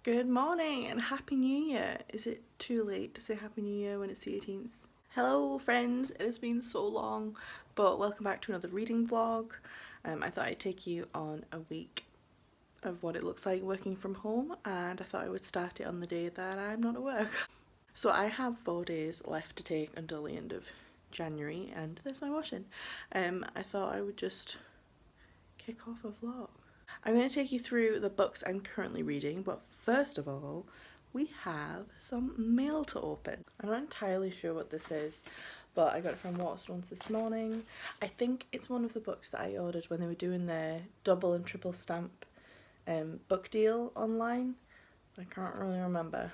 Good morning and Happy New Year. Is it too late to say Happy New Year when it's the 18th? Hello friends, it has been so long, but welcome back to another reading vlog. I thought I'd take you on a week of what it looks like working from home, and I thought I would start it on the day that I'm not at work. So I have 4 days left to take until the end of January, and there's my washing. I thought I would just kick off a vlog. I'm going to take you through the books I'm currently reading, but first of all, we have some mail to open. I'm not entirely sure what this is, but I got it from Waterstones this morning. I think it's one of the books that I ordered when they were doing their double and triple stamp book deal online. I can't really remember.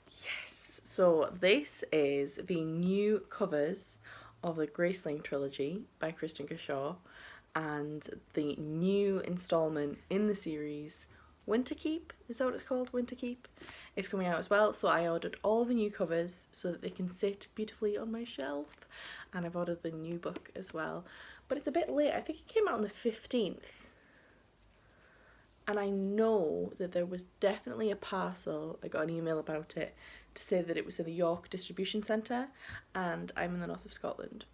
Yes! So this is the new covers of the Graceling trilogy by Kristen Kershaw and the new installment in the series Winterkeep, is that what it's called? Winterkeep? It's coming out as well, so I ordered all the new covers so that they can sit beautifully on my shelf, and I've ordered the new book as well, but it's a bit late. I think it came out on the 15th, and I know that there was definitely a parcel, I got an email about it to say that it was in the York distribution centre, and I'm in the north of Scotland,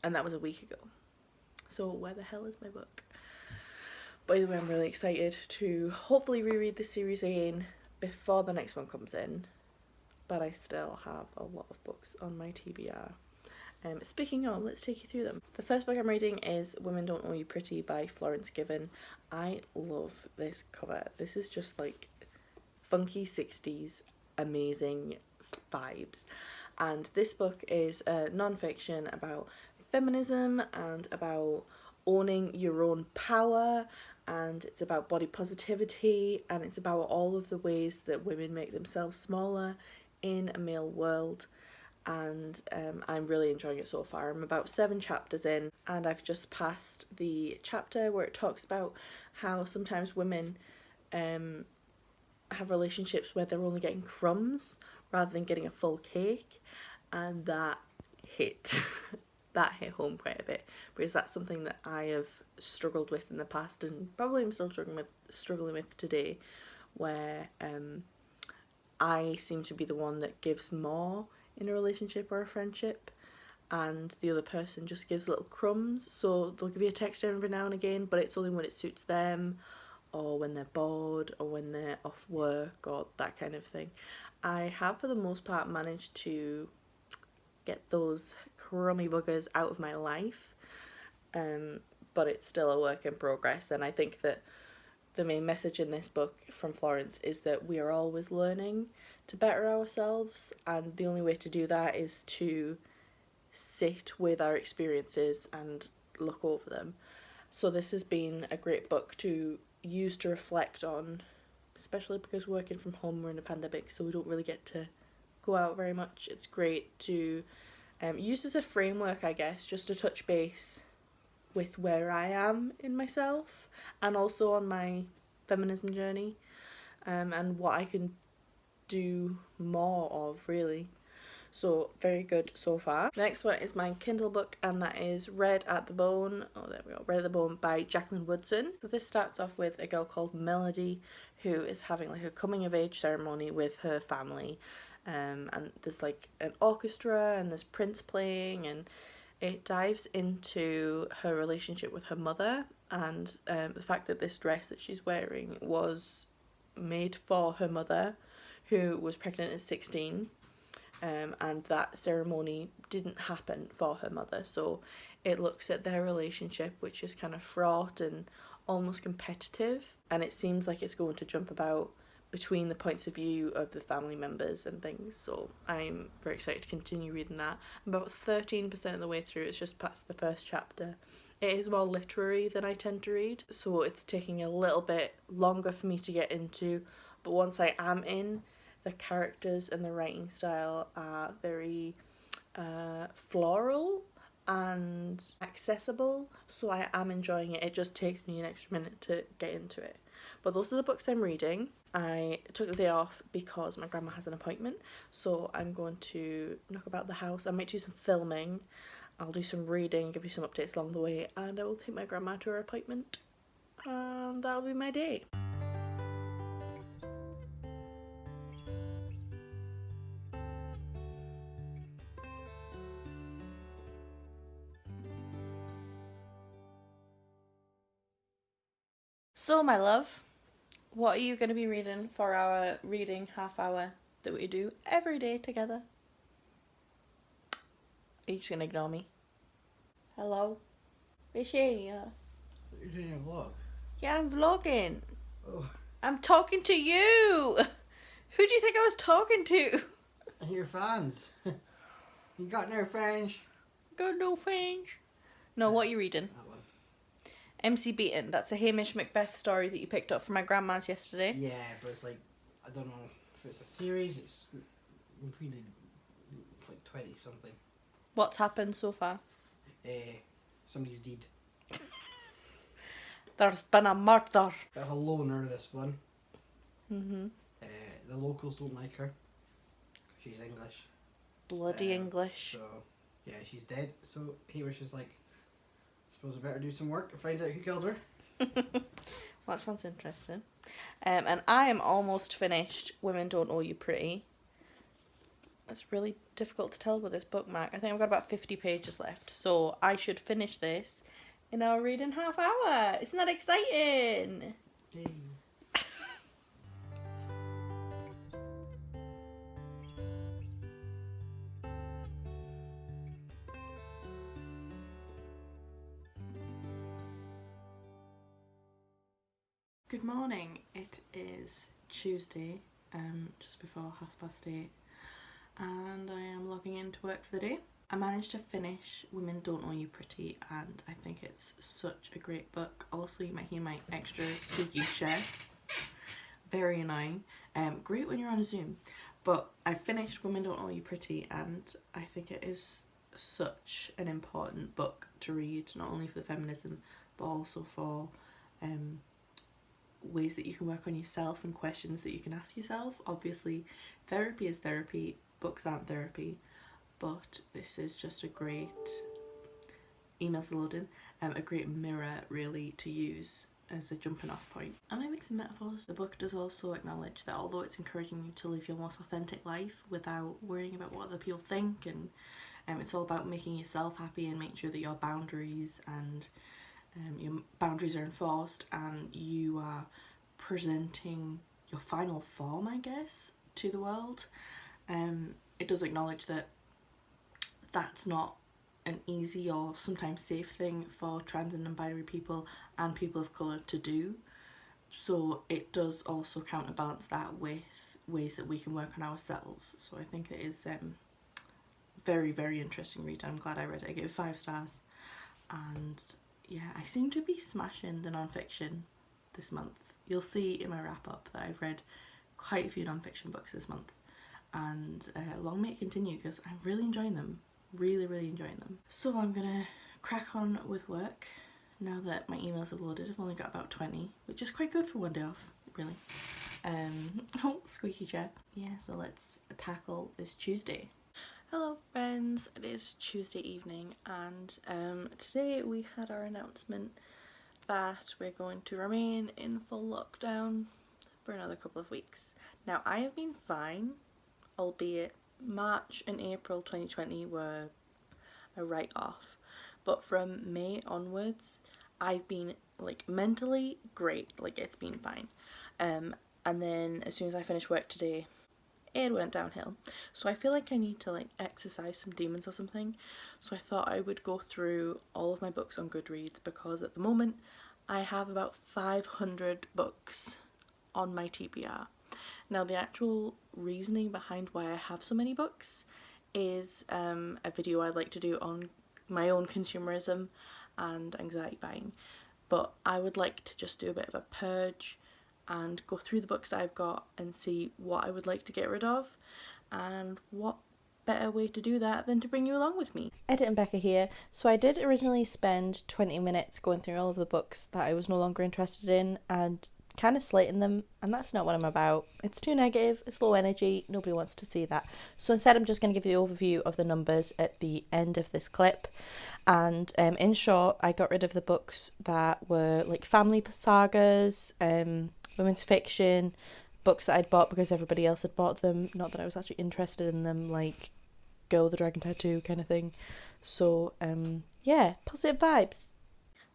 and that was a week ago, so where the hell is my book? By the way, I'm really excited to hopefully reread the series again before the next one comes in, but I still have a lot of books on my TBR. Speaking of, let's take you through them. The first book I'm reading is Women Don't Owe You Pretty by Florence Given. I love this cover. This is just like funky 60s amazing vibes, and this book is a non-fiction about feminism and about owning your own power, and it's about body positivity, and it's about all of the ways that women make themselves smaller in a male world, and I'm really enjoying it so far. I'm about 7 chapters in, and I've just passed the chapter where it talks about how sometimes women have relationships where they're only getting crumbs rather than getting a full cake, and that hit that hit home quite a bit, because that's something that I have struggled with in the past, and probably I'm still struggling with today, where I seem to be the one that gives more in a relationship or a friendship, and the other person just gives little crumbs. So they'll give you a text every now and again, but it's only when it suits them, or when they're bored, or when they're off work, or that kind of thing. I have for the most part managed to get those crummy buggers out of my life, but it's still a work in progress, and I think that the main message in this book from Florence is that we are always learning to better ourselves, and the only way to do that is to sit with our experiences and look over them. So this has been a great book to use to reflect on, especially because working from home, we're in a pandemic, so we don't really get to go out very much. It's great to use as a framework, I guess, just to touch base with where I am in myself, and also on my feminism journey, and what I can do more of, really. So very good so far. The next one is my Kindle book, and that is Read at the Bone. Oh, there we go. Read at the Bone by Jacqueline Woodson. So this starts off with a girl called Melody who is having like a coming of age ceremony with her family, and there's like an orchestra and there's Prince playing, and it dives into her relationship with her mother, and the fact that this dress that she's wearing was made for her mother, who was pregnant at 16. And that ceremony didn't happen for her mother, so it looks at their relationship, which is kind of fraught and almost competitive, and it seems like it's going to jump about between the points of view of the family members and things, so I'm very excited to continue reading that. I'm about 13% of the way through, it's just past the first chapter. It is more literary than I tend to read, so it's taking a little bit longer for me to get into, but once I am in, the characters and the writing style are very floral and accessible, so I am enjoying it. It just takes me an extra minute to get into it. But those are the books I'm reading. I took the day off because my grandma has an appointment, so I'm going to knock about the house. I might do some filming, I'll do some reading, give you some updates along the way, and I will take my grandma to her appointment, and that'll be my day. So, my love, what are you going to be reading for our reading half hour that we do every day together? Are you just going to ignore me? Hello? Rishi? You're doing a vlog? Yeah, I'm vlogging. Oh. I'm talking to you! Who do you think I was talking to? Your fans. You got no fans? Got no fans. No, what are you reading? That one. MC Beaton. That's a Hamish Macbeth story that you picked up from my grandma's yesterday. Yeah, but it's like, I don't know if it's a series, it's really like 20 something. What's happened so far? Somebody's dead. There's been a murder. Bit of a loner, this one. Mm-hmm. The locals don't like her. She's English. Bloody English. So, yeah, she's dead. So Hamish is like, I suppose I better do some work to find out who killed her. Well, that sounds interesting. And I am almost finished Women Don't Owe You Pretty. It's really difficult to tell with this bookmark. I think I've got about 50 pages left. So I should finish this in our reading half hour. Isn't that exciting? Hey. Good morning. It is Tuesday, just before 8:30, and I am logging into work for the day. I managed to finish Women Don't Owe You Pretty, and I think it's such a great book. Also, you might hear my extra squeaky chair. Very annoying. Great when you're on a Zoom. But I finished Women Don't Owe You Pretty, and I think it is such an important book to read, not only for the feminism, but also for ways that you can work on yourself and questions that you can ask yourself. Obviously, therapy is therapy, books aren't therapy, but this is just a great, emails are loading, a great mirror really to use as a jumping off point. Am I mixing metaphors? The book does also acknowledge that although it's encouraging you to live your most authentic life without worrying about what other people think, and it's all about making yourself happy and making sure that your boundaries are enforced and you are presenting your final form, I guess, to the world. It does acknowledge that that's not an easy or sometimes safe thing for trans and non-binary people and people of colour to do. So it does also counterbalance that with ways that we can work on ourselves. So I think it is very, very interesting read. I'm glad I read it. I gave it 5 stars. And yeah, I seem to be smashing the non-fiction this month. You'll see in my wrap-up that I've read quite a few non-fiction books this month. And long may it continue, because I'm really enjoying them. Really, really enjoying them. So I'm gonna crack on with work now that my emails have loaded. I've only got about 20, which is quite good for one day off, really. Oh, squeaky chair. Yeah, so let's tackle this Tuesday. Hello friends, it is Tuesday evening, and today we had our announcement that we're going to remain in full lockdown for another couple of weeks. Now, I have been fine, albeit March and April 2020 were a write-off, but from May onwards I've been like mentally great, like it's been fine, and then as soon as I finished work today it went downhill. So I feel like I need to like exercise some demons or something. So I thought I would go through all of my books on Goodreads, because at the moment I have about 500 books on my TBR. Now, the actual reasoning behind why I have so many books is a video I'd like to do on my own consumerism and anxiety buying. But I would like to just do a bit of a purge and go through the books that I've got and see what I would like to get rid of, and what better way to do that than to bring you along with me. Edit and Becca here. So I did originally spend 20 minutes going through all of the books that I was no longer interested in and kind of slating them, and that's not what I'm about. It's too negative, it's low energy, nobody wants to see that. So instead, I'm just going to give you the overview of the numbers at the end of this clip. And in short, I got rid of the books that were like family sagas, women's fiction, books that I'd bought because everybody else had bought them, not that I was actually interested in them, like Girl with the Dragon Tattoo kind of thing. So, yeah, positive vibes.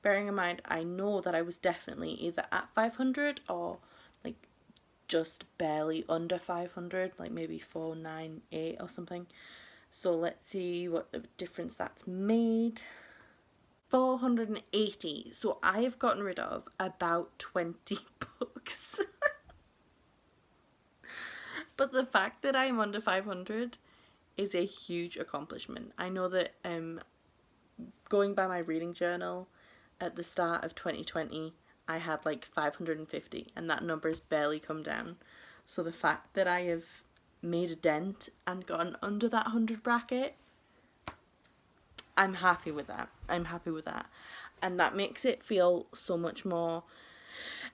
Bearing in mind, I know that I was definitely either at 500 or like just barely under 500, like maybe 498 or something. So let's see what difference that's made. 480. So I have gotten rid of about 20 books. But the fact that I'm under 500 is a huge accomplishment. I know that going by my reading journal at the start of 2020, I had like 550, and that number's barely come down. So the fact that I have made a dent and gotten under that 100 bracket, I'm happy with that. I'm happy with that. And that makes it feel so much more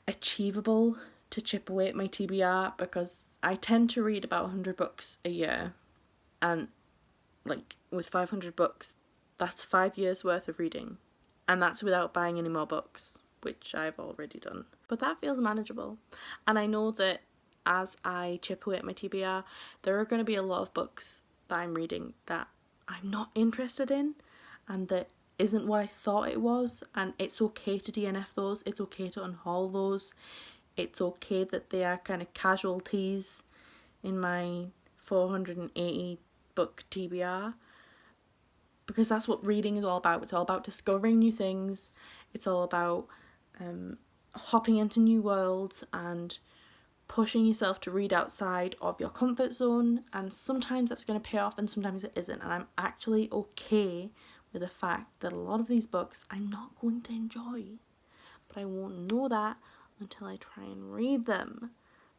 achievable to chip away at my TBR, because I tend to read about 100 books a year, and like with 500 books, that's 5 years worth of reading, and that's without buying any more books, which I've already done. But that feels manageable, and I know that as I chip away at my TBR, there are going to be a lot of books that I'm reading that I'm not interested in, and that isn't what I thought it was, and it's okay to DNF those, it's okay to unhaul those, it's okay that they are kind of casualties in my 480 book TBR, because that's what reading is all about. It's all about discovering new things, it's all about hopping into new worlds and pushing yourself to read outside of your comfort zone, and sometimes that's going to pay off and sometimes it isn't, and I'm actually okay with the fact that a lot of these books I'm not going to enjoy, but I won't know that until I try and read them.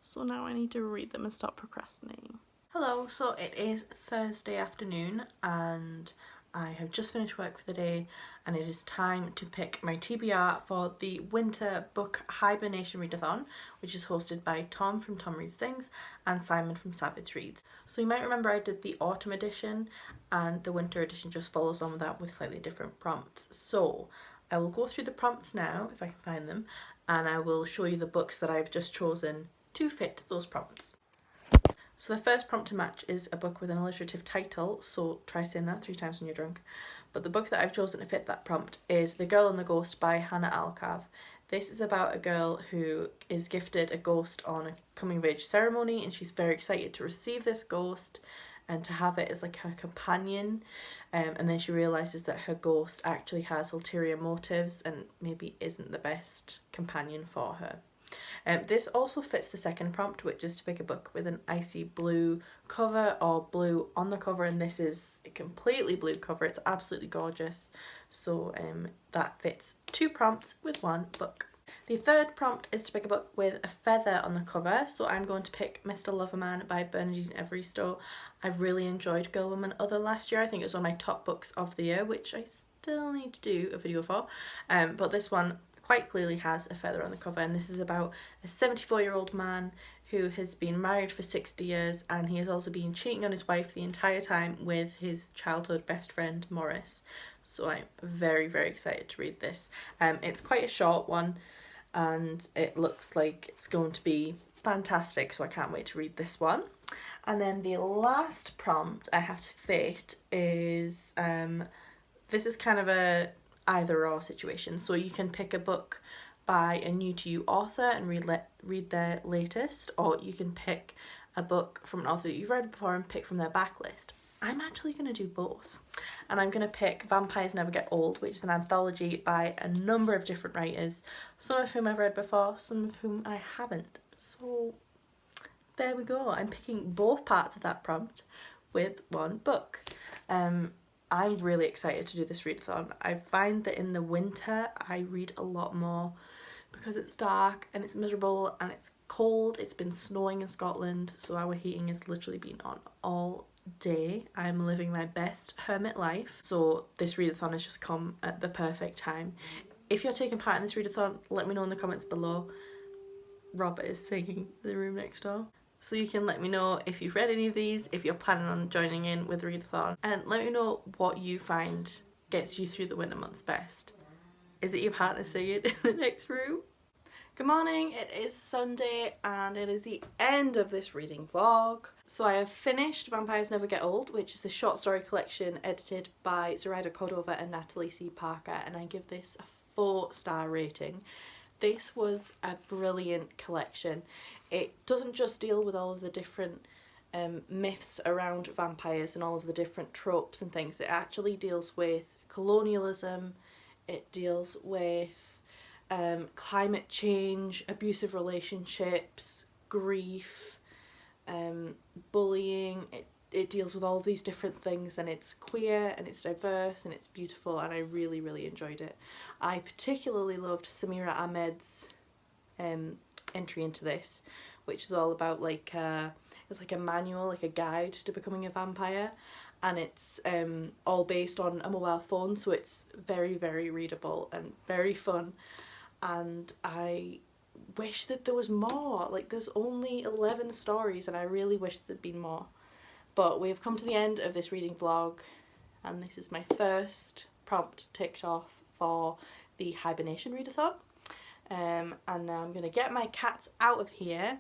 So now I need to read them and stop procrastinating. Hello, so it is Thursday afternoon and I have just finished work for the day, and it is time to pick my TBR for the winter book hibernation readathon, which is hosted by Tom from Tom Reads Things and Simon from Savidge Reads. So you might remember I did the autumn edition, and the winter edition just follows on with that with slightly different prompts. So I will go through the prompts now, if I can find them, and I will show you the books that I've just chosen to fit those prompts. So the first prompt to match is a book with an alliterative title, so try saying that 3 times when you're drunk. But the book that I've chosen to fit that prompt is The Girl and the Ghost by Hannah Alcav. This is about a girl who is gifted a ghost on a coming of age ceremony, and she's very excited to receive this ghost and to have it as like her companion, and then she realises that her ghost actually has ulterior motives and maybe isn't the best companion for her. This also fits the second prompt, which is to pick a book with an icy blue cover or blue on the cover, and this is a completely blue cover. It's absolutely gorgeous. So that fits 2 prompts with 1 book. The third prompt is to pick a book with a feather on the cover, so I'm going to pick Mr. Loverman by Bernadine Evaristo. I really enjoyed Girl, Woman, Other last year. I think it was one of my top books of the year, which I still need to do a video for. But this one quite clearly has a feather on the cover, and this is about a 74-year-old man who has been married for 60 years, and he has also been cheating on his wife the entire time with his childhood best friend Morris. So I'm very, very excited to read this. It's quite a short one, and it looks like it's going to be fantastic, so I can't wait to read this one. And then the last prompt I have to fit is this is kind of a either or situation. So you can pick a book by a new to you author and read their latest, or you can pick a book from an author that you've read before and pick from their backlist. I'm actually going to do both, and I'm going to pick Vampires Never Get Old, which is an anthology by a number of different writers, some of whom I've read before, some of whom I haven't. So there we go, I'm picking both parts of that prompt with 1 book. I'm really excited to do this readathon. I find that in the winter I read a lot more because it's dark and it's miserable and it's cold. It's been snowing in Scotland, so our heating has literally been on all day. I'm living my best hermit life, so this readathon has just come at the perfect time. If you're taking part in this readathon, let me know in the comments below. Robert is singing in the room next door. So you can let me know if you've read any of these, if you're planning on joining in with the readathon, and let me know what you find gets you through the winter months best. Is it your partner singing in the next room? Good morning, it is Sunday and it is the end of this reading vlog. So I have finished Vampires Never Get Old, which is the short story collection edited by Zoraida Cordova and Natalie C. Parker, and I give this a 4-star rating. This was a brilliant collection. It doesn't just deal with all of the different myths around vampires and all of the different tropes and things. It actually deals with colonialism, it deals with climate change, abusive relationships, grief, bullying. It deals with all these different things, and it's queer and it's diverse and it's beautiful, and I really, really enjoyed it. I particularly loved Samira Ahmed's entry into this, which is all about it's like a manual, like a guide to becoming a vampire, and it's all based on a mobile phone, so it's very, very readable and very fun. And I wish that there was more. Like, there's only 11 stories and I really wish there'd been more. But we have come to the end of this reading vlog, and this is my first prompt ticked off for the hibernation readathon. And now I'm going to get my cats out of here.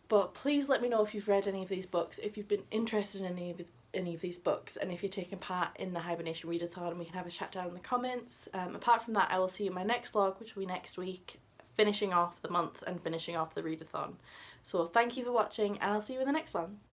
But please let me know if you've read any of these books, if you've been interested in any of these books, and if you're taking part in the hibernation readathon, and we can have a chat down in the comments. Apart from that, I will see you in my next vlog, which will be next week, finishing off the month and finishing off the readathon. So thank you for watching, and I'll see you in the next one.